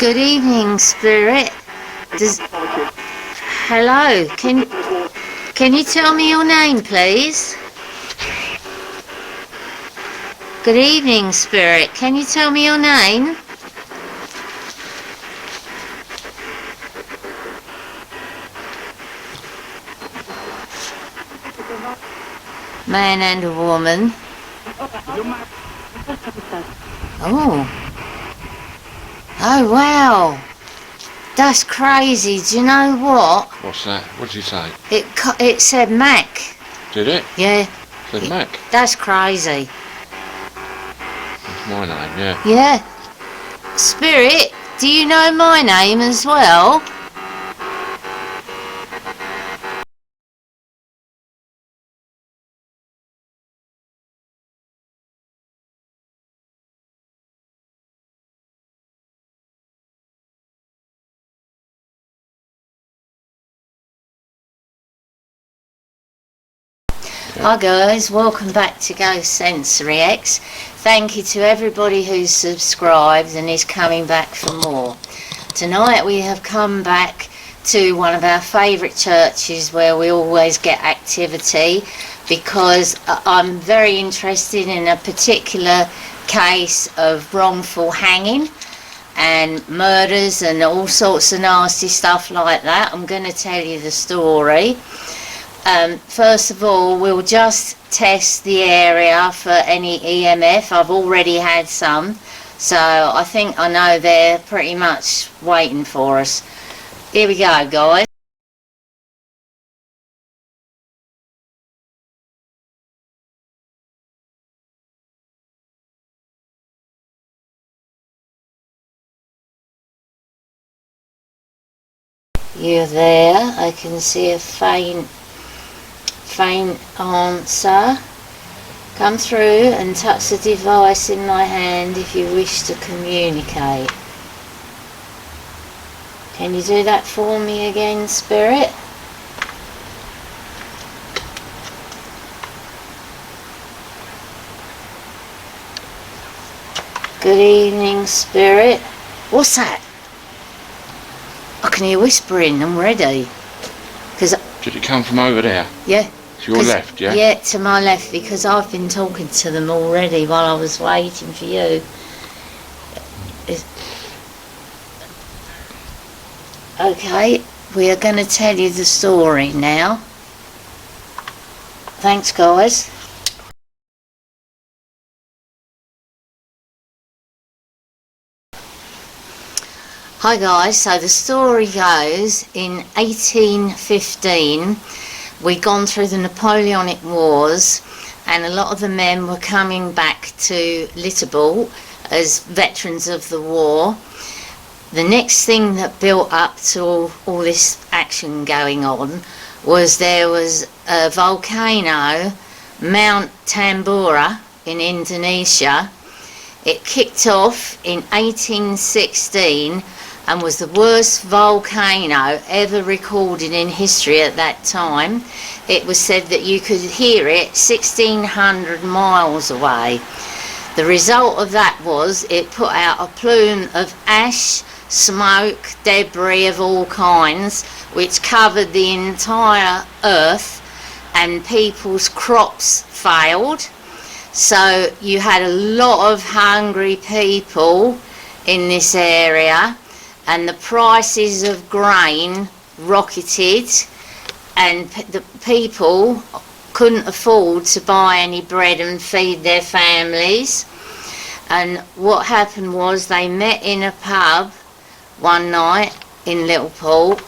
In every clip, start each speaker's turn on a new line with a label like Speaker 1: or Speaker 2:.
Speaker 1: Good evening, Spirit. Hello. Can you tell me your name, please? Good evening, Spirit. Can you tell me your name? Man and a woman. Oh. Oh, wow. That's crazy. Do you know what?
Speaker 2: What's that? What did you say?
Speaker 1: It said Mac.
Speaker 2: Did it?
Speaker 1: Yeah.
Speaker 2: It said Mac.
Speaker 1: That's crazy.
Speaker 2: That's my name, yeah.
Speaker 1: Yeah. Spirit, do you know my name as well? Hi guys, welcome back to Ghost Sensory X. Thank you to everybody who's subscribed and is coming back for more. Tonight we have come back to one of our favourite churches where we always get activity, because I'm very interested in a particular case of wrongful hanging and murders and all sorts of nasty stuff like that. I'm going to tell you the story. First of all, we'll just test the area for any EMF. I've already had some, so I think I know they're pretty much waiting for us. Here we go, guys. You're there. I can see a faint answer. Come through and touch the device in my hand if you wish to communicate. Can you do that for me again, Spirit? Good evening, Spirit. What's that? I can hear whispering already.
Speaker 2: Did it come from over there?
Speaker 1: Yeah.
Speaker 2: To your left, yeah?
Speaker 1: Yeah, to my left, because I've been talking to them already while I was waiting for you. Okay, we are going to tell you the story now. Thanks, guys. Hi guys, so the story goes, in 1815 we'd gone through the Napoleonic Wars and a lot of the men were coming back to Litterbull as veterans of the war. The next thing that built up to all this action going on was there was a volcano, Mount Tambora in Indonesia. It kicked off in 1816 and was the worst volcano ever recorded in history at that time. It was said that you could hear it 1,600 miles away. The result of that was it put out a plume of ash, smoke, debris of all kinds, which covered the entire earth, and people's crops failed. So you had a lot of hungry people in this area, and the prices of grain rocketed, and the people couldn't afford to buy any bread and feed their families. And what happened was they met in a pub one night in Liverpool,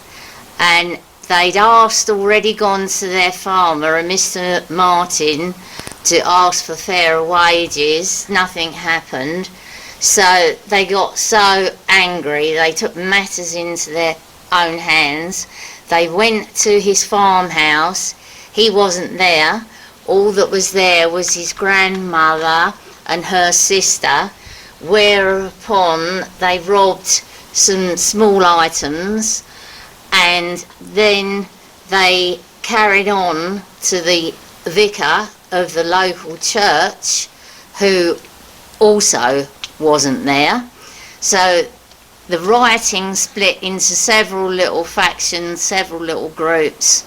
Speaker 1: and they'd already gone to their farmer, a Mr. Martin, to ask for fairer wages. Nothing happened. So they got so angry, they took matters into their own hands. They went to his farmhouse. He wasn't there. All that was there was his grandmother and her sister, whereupon they robbed some small items, and then they carried on to the vicar of the local church, who also wasn't there. So the rioting split into several little factions, several little groups,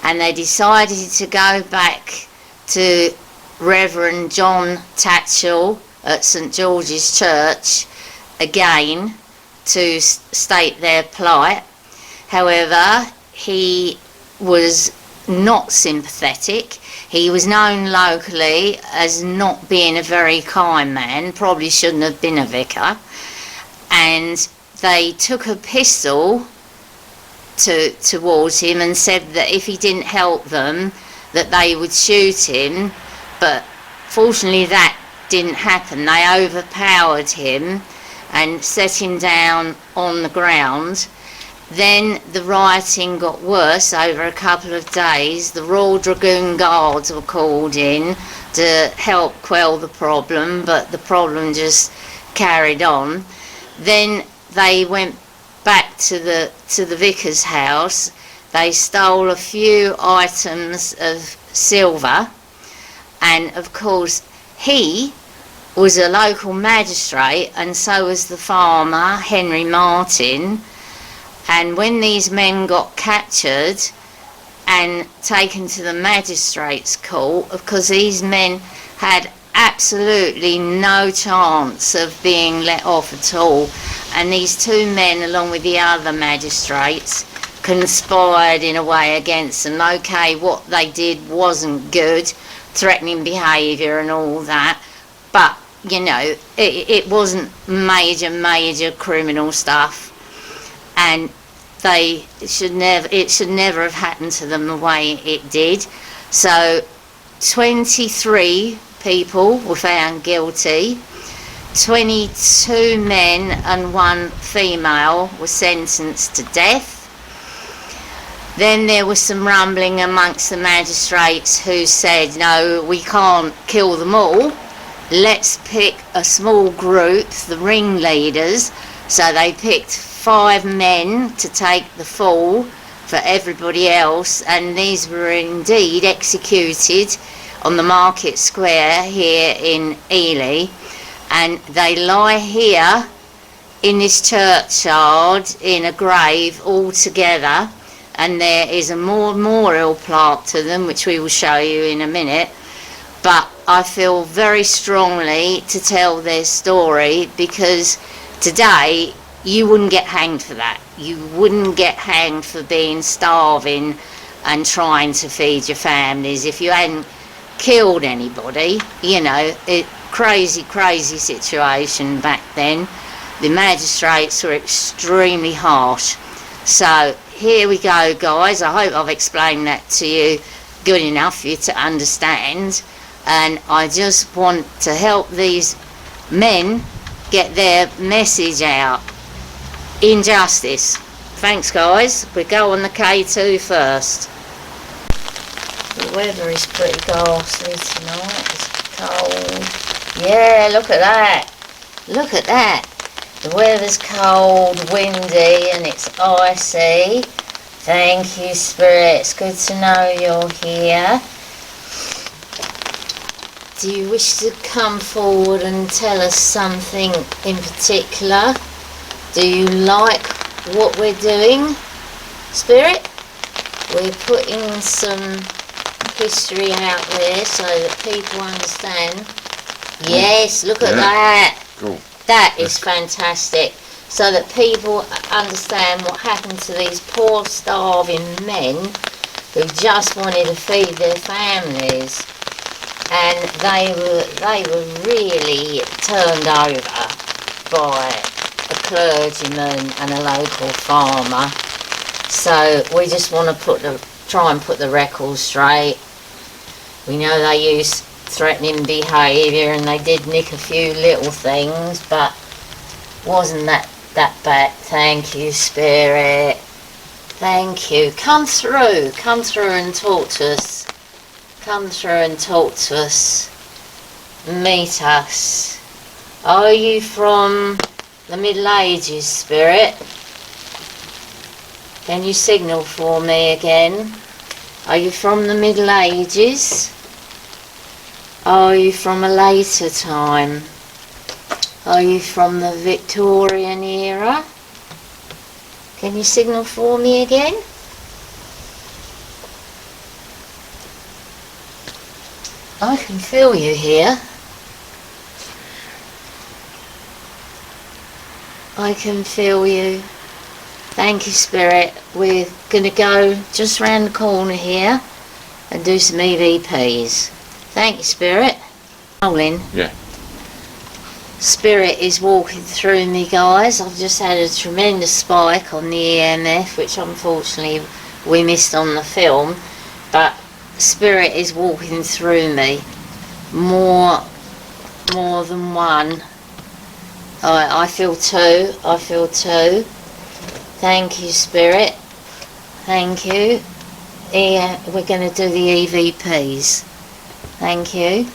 Speaker 1: and they decided to go back to Reverend John Tatchell at St George's Church again to state their plight. However, he was not sympathetic. He was known locally as not being a very kind man, probably shouldn't have been a vicar, and they took a pistol towards him and said that if he didn't help them that they would shoot him, but fortunately that didn't happen. They overpowered him and set him down on the ground. Then the rioting got worse over a couple of days. The Royal Dragoon Guards were called in to help quell the problem, but the problem just carried on. Then they went back to the vicar's house. They stole a few items of silver, and of course he was a local magistrate, and so was the farmer Henry Martin. And when these men got captured and taken to the magistrates' court, because these men had absolutely no chance of being let off at all, and these two men, along with the other magistrates, conspired in a way against them. Okay, what they did wasn't good, threatening behaviour and all that, but you know, it wasn't major criminal stuff, and it should never have happened to them the way it did. So 23 people were found guilty, 22 men and 1 female were sentenced to death. Then there was some rumbling amongst the magistrates who said, no, we can't kill them all, let's pick a small group, the ringleaders. So they picked 5 men to take the fall for everybody else, and these were indeed executed on the market square here in Ely, and they lie here in this churchyard in a grave all together, and there is a memorial plaque to them which we will show you in a minute. But I feel very strongly to tell their story, because today you wouldn't get hanged for that. You wouldn't get hanged for being starving and trying to feed your families if you hadn't killed anybody. You know, crazy situation back then. The magistrates were extremely harsh. So here we go, guys. I hope I've explained that to you good enough for you to understand, and I just want to help these men get their message out. Injustice. Thanks, guys. We go on the K2 first. The weather is pretty ghastly tonight. It's cold. Yeah, look at that. Look at that. The weather's cold, windy, and it's icy. Thank you, Spirit. It's good to know you're here. Do you wish to come forward and tell us something in particular? Do you like what we're doing, Spirit? We're putting some history out there so that people understand. Yes, look at that.
Speaker 2: Cool.
Speaker 1: That is fantastic. So that people understand what happened to these poor starving men who just wanted to feed their families. And they were really turned over by a clergyman and a local farmer. So we just want to try and put the record straight. We know they used threatening behaviour and they did nick a few little things, but wasn't that bad. Thank you, Spirit. Thank you. Come through and talk to us. Come through and talk to us. Meet us. Are you from the Middle Ages, Spirit? Can you signal for me again? Are you from the Middle Ages? Are you from a later time? Are you from the Victorian era? Can you signal for me again? I can feel you here. I can feel you. Thank you, Spirit. We're going to go just round the corner here and do some EVPs. Thank you, Spirit. Rolling.
Speaker 2: Yeah.
Speaker 1: Spirit is walking through me, guys. I've just had a tremendous spike on the EMF, which unfortunately we missed on the film. But Spirit is walking through me. More than one. I feel two. I feel two. Thank you, Spirit. Thank you. Yeah, we're going to do the EVPs. Thank you.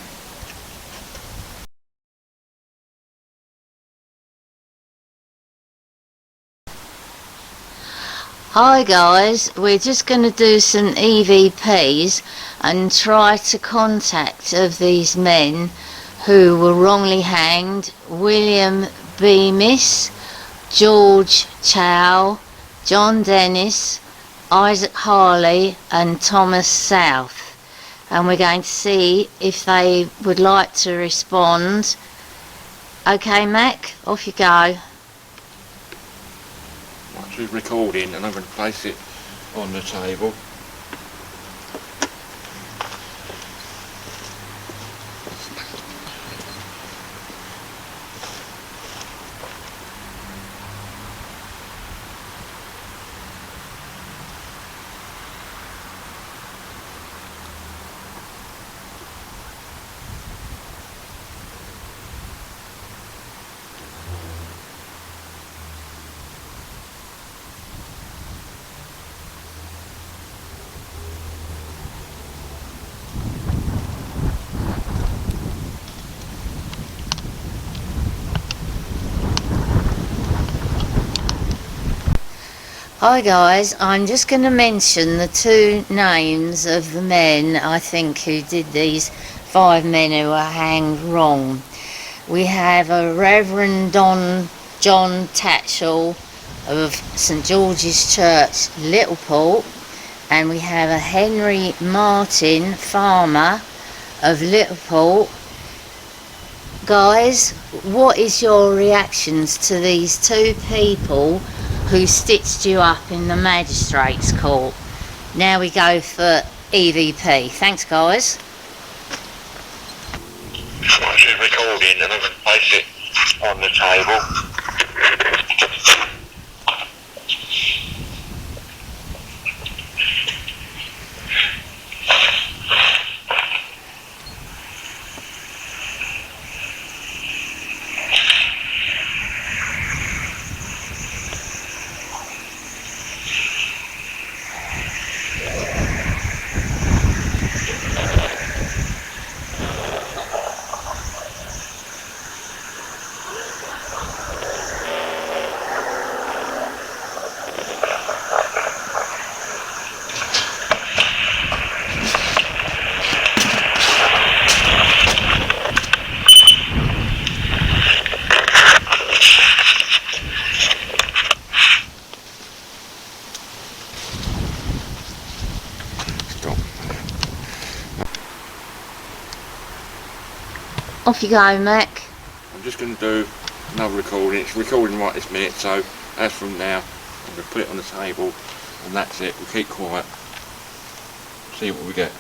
Speaker 1: Hi guys, we're just going to do some EVPs and try to contact of these men who were wrongly hanged: William Bemis, George Chow, John Dennis, Isaac Harley and Thomas South. And we're going to see if they would like to respond. Okay, Mac, off you go.
Speaker 2: Actually recording, and I'm going to place it on the table.
Speaker 1: Hi guys, I'm just going to mention the two names of the men I think who did these 5 men who were hanged wrong. We have a Reverend John Tatchell of St George's Church, Littleport, and we have a Henry Martin, farmer of Littleport. Guys, what is your reactions to these two people who stitched you up in the magistrate's court? Now we go for EVP. Thanks guys.
Speaker 2: I'm actually recording, and I'm going to place it on the table.
Speaker 1: Off you go, Mac.
Speaker 2: I'm just going to do another recording. It's recording right this minute, so as from now, I'm going to put it on the table, and that's it. We'll keep quiet, see what we get.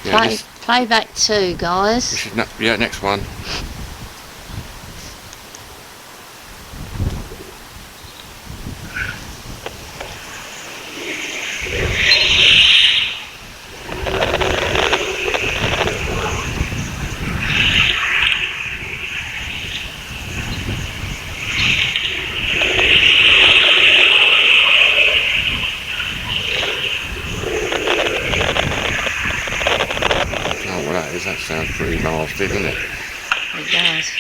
Speaker 2: Yeah,
Speaker 1: play back 2, guys.
Speaker 2: Yeah, next one. interesting, isn't it?
Speaker 1: It does.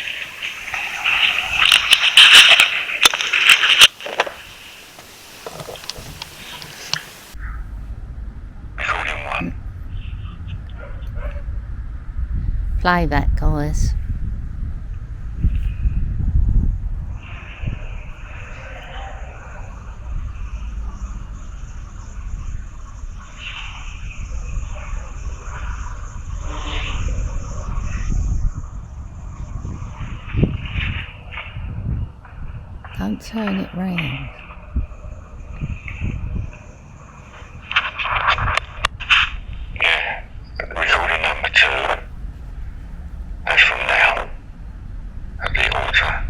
Speaker 1: Play that, guys. Don't turn it round.
Speaker 3: Yeah, recording number 2. That's from now. At the altar.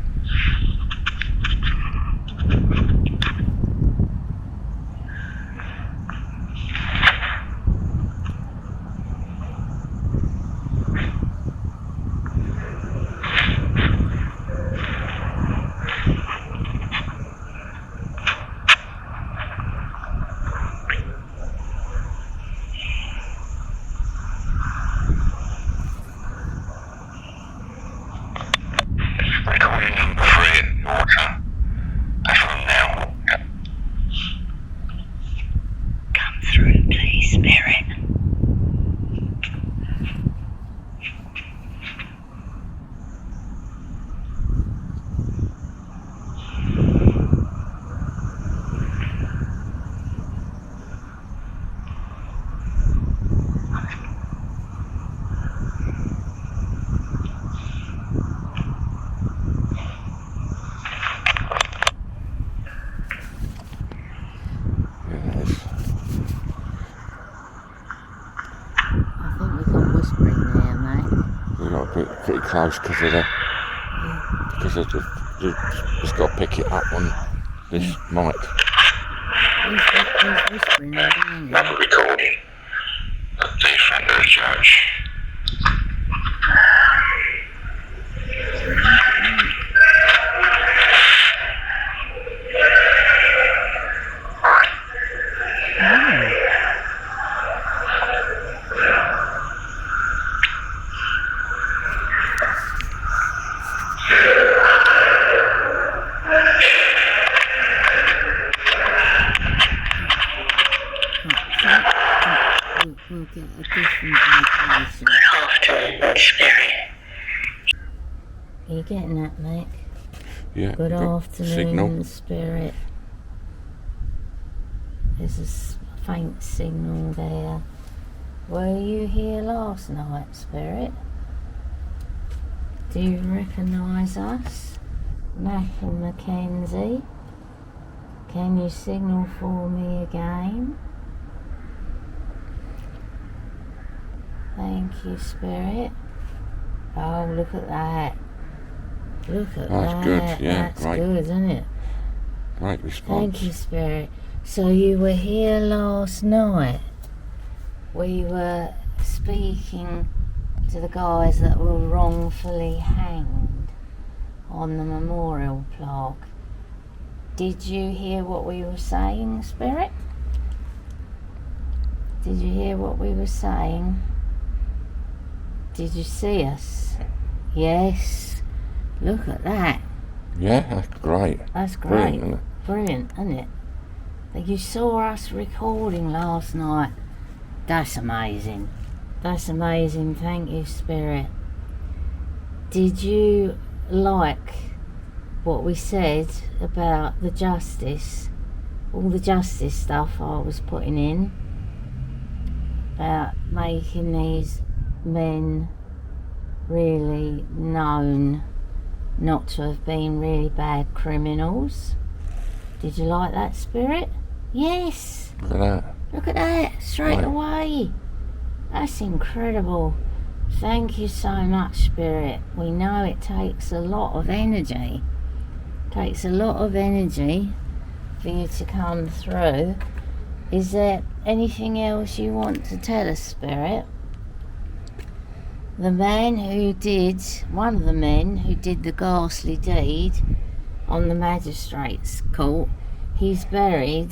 Speaker 3: Recording number 3 at the altar. That's from now. Come through, please, Spirit.
Speaker 1: I think we've got whispering there, mate.
Speaker 2: We've got pretty close because it's got to pick it up on this mic.
Speaker 1: Who's whispering there, don't you?
Speaker 3: Another recording at the front of the church.
Speaker 1: We'll get a different location.
Speaker 3: Good afternoon, Spirit.
Speaker 1: Are you getting that, Mick?
Speaker 2: Yeah.
Speaker 1: Good
Speaker 2: got
Speaker 1: afternoon,
Speaker 2: signal.
Speaker 1: Spirit. There's a faint signal there. Were you here last night, Spirit? Do you recognise us? Mac and Mackenzie? Can you signal for me again? Thank you, Spirit. Oh, look at that. Look at that.
Speaker 2: That's good, yeah,
Speaker 1: That's
Speaker 2: right.
Speaker 1: good, isn't it?
Speaker 2: Great response.
Speaker 1: Thank you, Spirit. So you were here last night. We were speaking to the guys that were wrongfully hanged on the memorial plaque. Did you hear what we were saying, Spirit? Did you hear what we were saying? Did you see us? Yes. Look at that.
Speaker 2: Yeah, that's great.
Speaker 1: That's great.
Speaker 2: Brilliant, isn't it?
Speaker 1: Brilliant, isn't it? That you saw us recording last night. That's amazing. That's amazing. Thank you, Spirit. Did you like what we said about the justice? All the justice stuff I was putting in about making these men really known not to have been really bad criminals. Did you like that, Spirit? Yes.
Speaker 2: Look at that.
Speaker 1: Look at that, straight
Speaker 2: Right.
Speaker 1: away. That's incredible. Thank you so much, Spirit. We know it takes a lot of energy. Takes a lot of energy for you to come through. Is there anything else you want to tell us, Spirit? The man who did, one of the men who did the ghastly deed on the magistrate's court, he's buried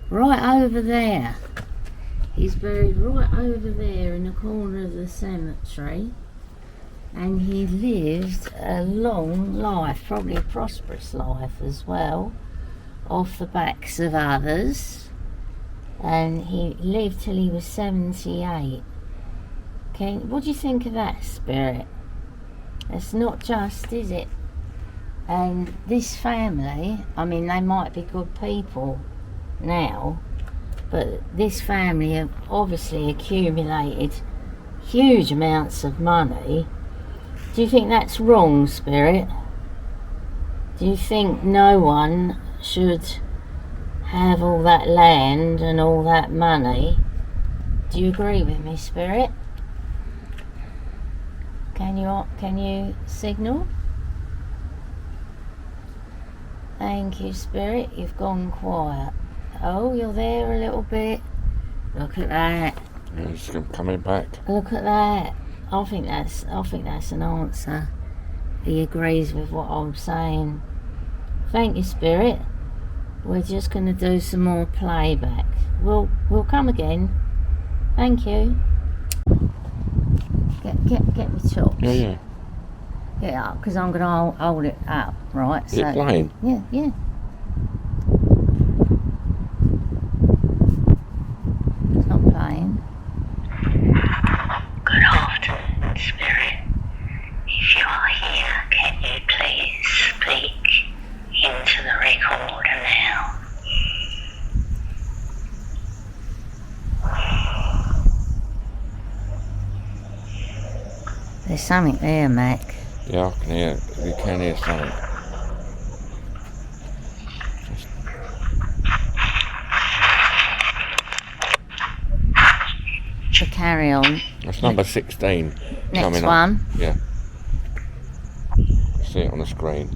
Speaker 1: right over there. He's buried right over there in the corner of the cemetery. and he lived a long life, probably a prosperous life as well, off the backs of others, and he lived till he was 78. What do you think of that, Spirit? It's not just, is it? And this family, I mean, they might be good people now, but this family have obviously accumulated huge amounts of money. Do you think that's wrong, Spirit? Do you think no one should have all that land and all that money? Do you agree with me, Spirit? Can you signal? Thank you, Spirit. You've gone quiet. Oh, you're there a little bit. Look at that.
Speaker 2: He's coming back.
Speaker 1: Look at that. I think that's an answer. He agrees with what I'm saying. Thank you, Spirit. We're just going to do some more playback. We'll come again. Thank you. Get me chops.
Speaker 2: Yeah.
Speaker 1: Get it up, because I'm going to hold it up, right?
Speaker 2: Is it playing?
Speaker 1: Yeah. It's not playing.
Speaker 4: Good afternoon, Spirit. If you are here, can you please speak into the recorder now?
Speaker 1: There's something there, Mac.
Speaker 2: Yeah, I can hear. You can hear something.
Speaker 1: So carry on.
Speaker 2: That's number 16.
Speaker 1: Next
Speaker 2: coming
Speaker 1: one.
Speaker 2: Up. Yeah. See it on the screen.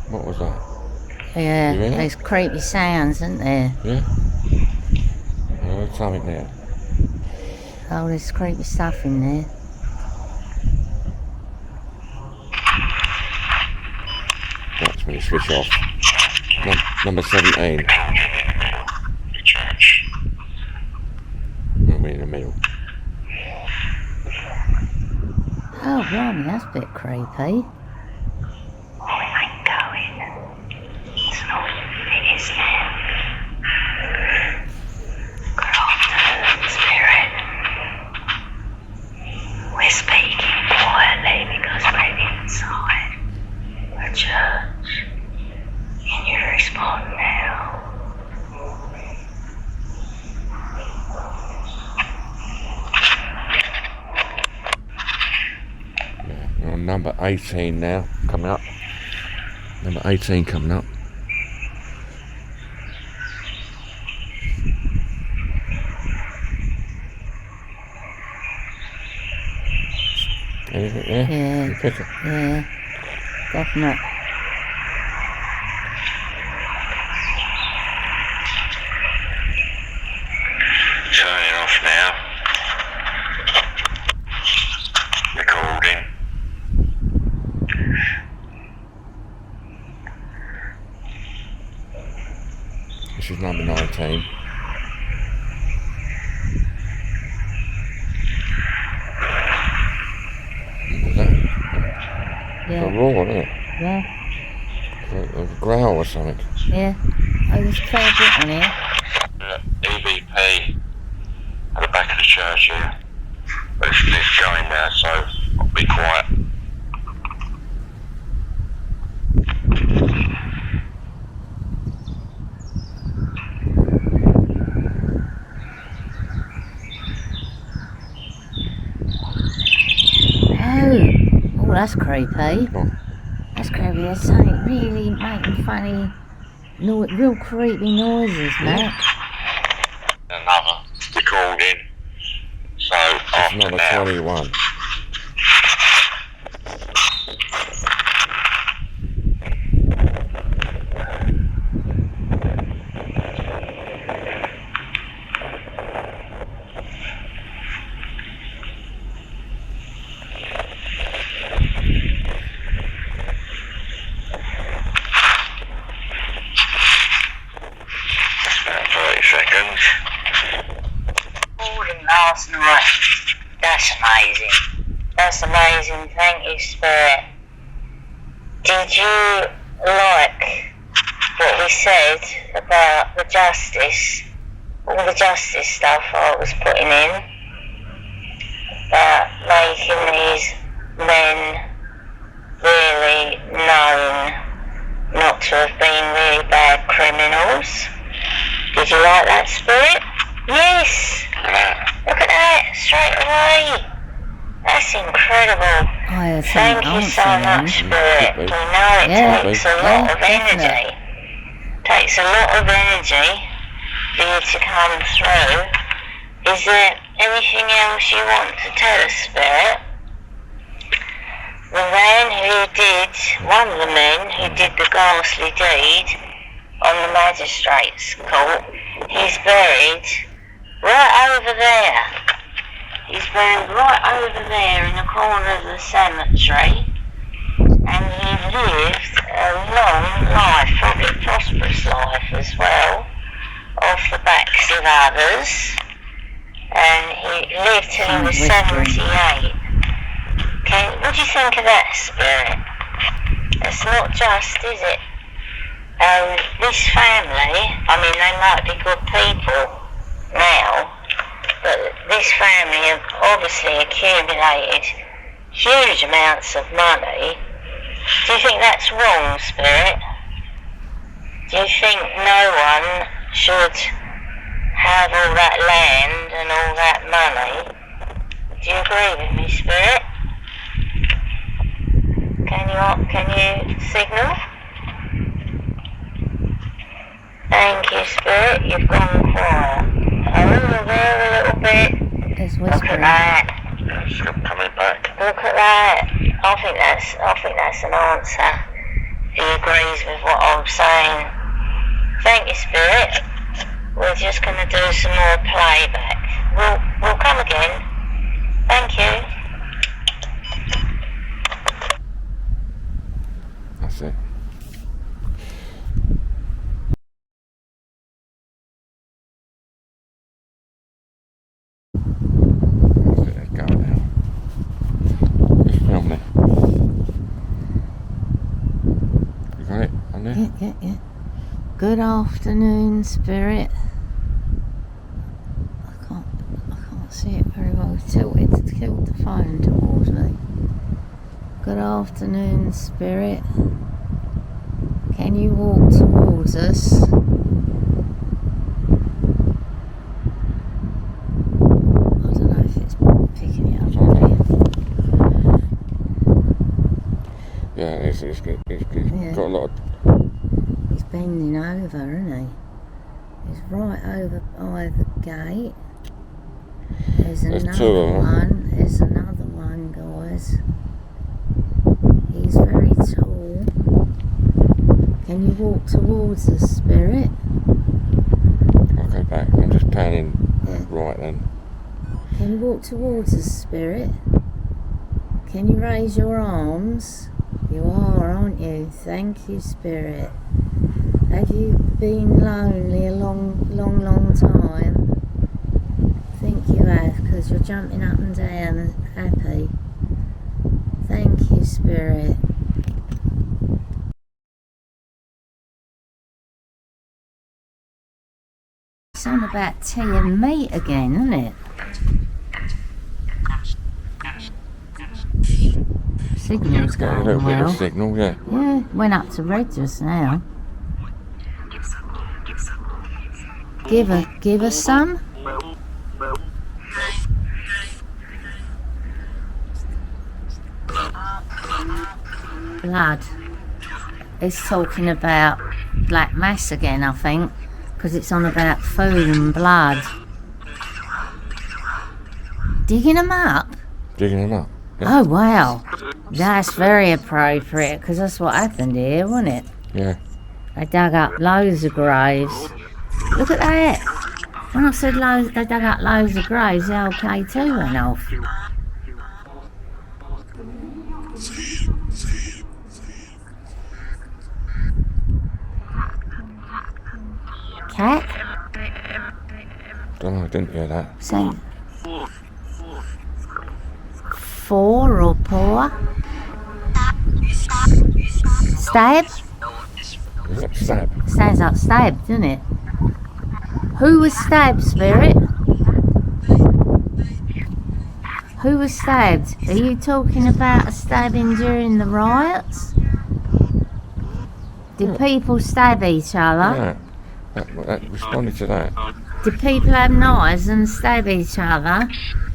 Speaker 2: What was that?
Speaker 1: Yeah,
Speaker 2: You hear that?
Speaker 1: there's creepy sounds, isn't there?
Speaker 2: Yeah. I heard something there.
Speaker 1: Oh, there's creepy stuff in there.
Speaker 2: That's when you switch off. Number 17.
Speaker 4: The church.
Speaker 2: I'm in the middle.
Speaker 1: Oh, blimey, that's a bit creepy.
Speaker 4: Oh, it ain't going. It's not. It is now. Good afternoon, Spirit. We're speaking quietly because we're inside a church. Can you respond now?
Speaker 2: Yeah, we're on number 18 now. Coming up. Number 18 coming up. Anything there?
Speaker 1: Yeah.
Speaker 2: You pick it.
Speaker 1: Yeah, definite.
Speaker 3: Turning off now. Recording.
Speaker 2: This is number 19. What was that? A
Speaker 1: Yeah,
Speaker 2: roar, isn't it?
Speaker 1: yeah,
Speaker 2: A growl or something.
Speaker 1: yeah. Oh, there's a fair bit on here.
Speaker 3: EVP at the back of the church here. But it's going now, so I'll be quiet.
Speaker 1: Oh, that's creepy.
Speaker 2: What?
Speaker 1: That's creepy. There's something really making funny, real creepy noises, Mac.
Speaker 3: Another recording. So
Speaker 2: It's
Speaker 3: after
Speaker 2: number
Speaker 3: now.
Speaker 2: 21.
Speaker 3: About 30 seconds. Recording now.
Speaker 4: That's amazing. That's amazing. Thank you, Spirit. Did you like what we said about the justice? All the justice stuff I was putting in about making these men really known not to have been really bad criminals. Did you like that, Spirit? Yes! Look at that, straight away. That's incredible. Thank you so much, Spirit. We know it takes a lot of energy. Takes a lot of energy for you to come through. Is there anything else you want to tell us, Spirit? The man one of the men who did the ghastly deed on the magistrate's court, he's buried right over there. He's buried right over there in the corner of the cemetery, and he lived a long life, probably a prosperous life as well, off the backs of others, and he lived till he was 78. What do you think of that, Spirit? It's not just, is it? This family, I mean, they might be good people now, but this family have obviously accumulated huge amounts of money. Do you think that's wrong, Spirit? Do you think no one should have all that land and all that money? Do you agree with me, Spirit? Can you signal? Thank you, Spirit. You've gone quiet. Over there a little bit.
Speaker 1: It's
Speaker 4: Look at that.
Speaker 3: It's coming back.
Speaker 4: Look at that. I think that's an answer. He agrees with what I'm saying. Thank you, Spirit. We're just going to do some more playback. We'll come again. Thank you.
Speaker 2: That's it. Let it go now. Just film me. You got it on there?
Speaker 1: Yeah. Good afternoon, Spirit. I can't see it very well. Tilt the phone towards me. Good afternoon, Spirit. Can you walk towards us? I don't know if it's picking it up on here.
Speaker 2: Yeah, it's got a lot of...
Speaker 1: He's bending over, isn't he? He's right over by the gate. There's another
Speaker 2: two of them.
Speaker 1: one. There's another one, guys. He's very tall. Can you walk towards us, Spirit?
Speaker 2: I'll go back. I'm just panning right then.
Speaker 1: Can you walk towards us, Spirit? Can you raise your arms? You are, aren't you? Thank you, Spirit. Have you been lonely a long time? I think you have, because you're jumping up and down and happy. Thank you, Spirit. It's on about tea and meat again, isn't it? Signal's
Speaker 2: Got a
Speaker 1: going
Speaker 2: little bit
Speaker 1: well.
Speaker 2: of signal, yeah.
Speaker 1: Yeah, went up to red just now. Give her some. Blood. It's talking about black mass again, I think, because it's on about food and blood. Digging them up?
Speaker 2: Digging them up. Yeah.
Speaker 1: Oh wow, that's very appropriate, because that's what happened here, wasn't it?
Speaker 2: Yeah.
Speaker 1: They dug up loads of graves. Look at that. When I said loads, they dug up loads of graves, the old K2 went off. Cat?
Speaker 2: Don't know, I didn't hear that.
Speaker 1: Saying, poor or poor? Stab?
Speaker 2: Is that stab?
Speaker 1: Sounds like stabbed, doesn't it? Who was stabbed, Spirit? Who was stabbed? Are you talking about a stabbing during the riots? Did people stab each other?
Speaker 2: Yeah. That responded to that.
Speaker 1: Did people have knives and stab each other?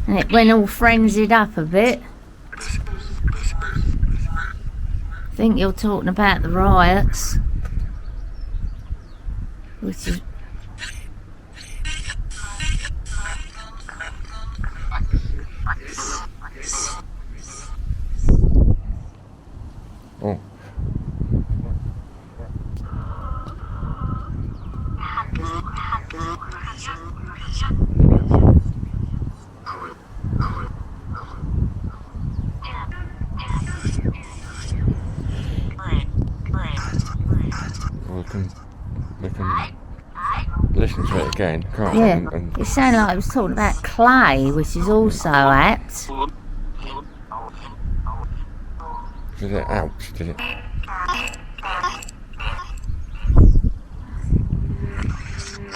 Speaker 1: And it went all frenzied up a bit? I think you're talking about the riots. Which is...
Speaker 2: Oh. We can listen to it again, can't
Speaker 1: Yeah,
Speaker 2: we? And
Speaker 1: it sounded like it was talking about clay, which is also apt.
Speaker 2: did it ouch, did it?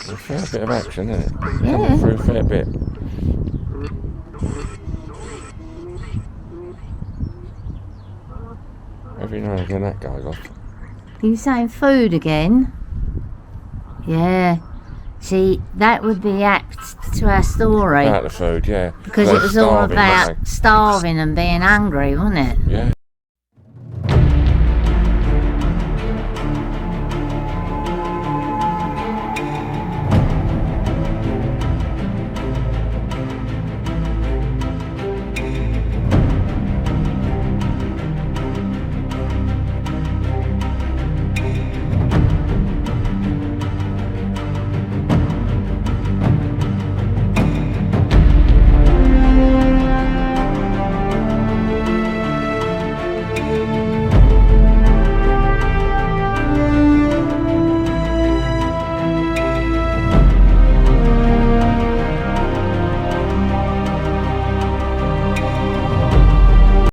Speaker 2: A fair bit of action, isn't it? Coming through a fair bit. Every now and again that goes off.
Speaker 1: Are you saying food again? Yeah. See, that would be apt to our story.
Speaker 2: About the food, yeah.
Speaker 1: Because
Speaker 2: They're
Speaker 1: it was all
Speaker 2: starving, weren't
Speaker 1: about starving and being hungry, wasn't it?
Speaker 2: they? Yeah.